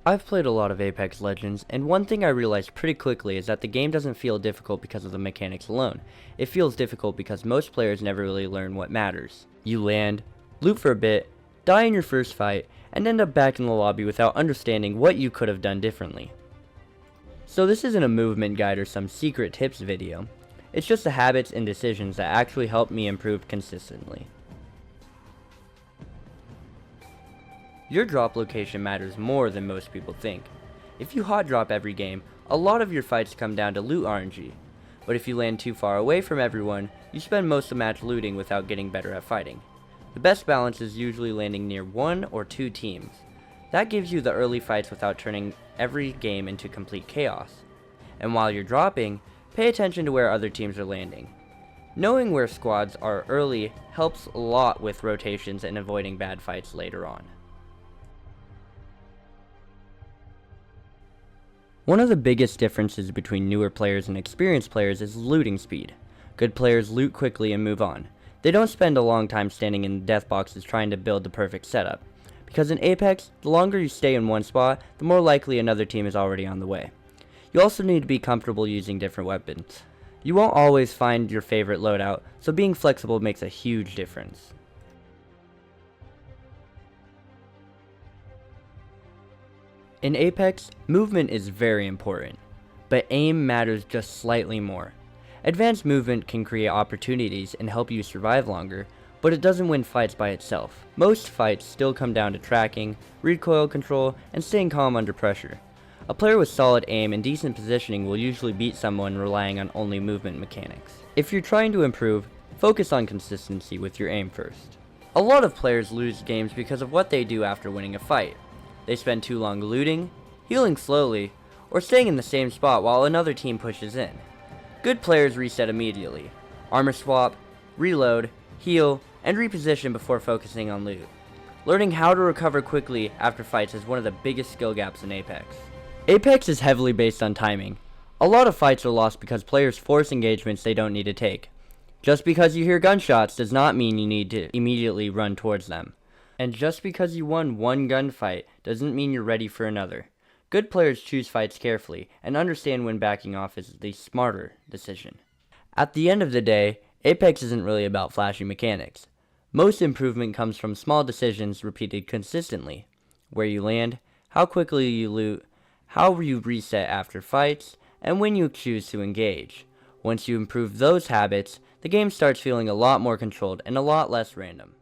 I've played a lot of Apex Legends, and one thing I realized pretty quickly is that the game doesn't feel difficult because of the mechanics alone. It feels difficult because most players never really learn what matters. You land, loot for a bit, die in your first fight, and end up back in the lobby without understanding what you could have done differently. So this isn't a movement guide or some secret tips video. It's just the habits and decisions that actually help me improve consistently. Your drop location matters more than most people think. If you hot drop every game, a lot of your fights come down to loot RNG. But if you land too far away from everyone, you spend most of the match looting without getting better at fighting. The best balance is usually landing near one or two teams. That gives you the early fights without turning every game into complete chaos. And while you're dropping, pay attention to where other teams are landing. Knowing where squads are early helps a lot with rotations and avoiding bad fights later on. One of the biggest differences between newer players and experienced players is looting speed. Good players loot quickly and move on. They don't spend a long time standing in death boxes trying to build the perfect setup. Because in Apex, the longer you stay in one spot, the more likely another team is already on the way. You also need to be comfortable using different weapons. You won't always find your favorite loadout, so being flexible makes a huge difference. In Apex, movement is very important, but aim matters just slightly more. Advanced movement can create opportunities and help you survive longer, but it doesn't win fights by itself. Most fights still come down to tracking, recoil control, and staying calm under pressure. A player with solid aim and decent positioning will usually beat someone relying on only movement mechanics. If you're trying to improve, focus on consistency with your aim first. A lot of players lose games because of what they do after winning a fight. They spend too long looting, healing slowly, or staying in the same spot while another team pushes in. Good players reset immediately, armor swap, reload, heal, and reposition before focusing on loot. Learning how to recover quickly after fights is one of the biggest skill gaps in Apex. Apex is heavily based on timing. A lot of fights are lost because players force engagements they don't need to take. Just because you hear gunshots does not mean you need to immediately run towards them. And just because you won one gunfight doesn't mean you're ready for another. Good players choose fights carefully and understand when backing off is the smarter decision. At the end of the day, Apex isn't really about flashy mechanics. Most improvement comes from small decisions repeated consistently. Where you land, how quickly you loot, how you reset after fights, and when you choose to engage. Once you improve those habits, the game starts feeling a lot more controlled and a lot less random.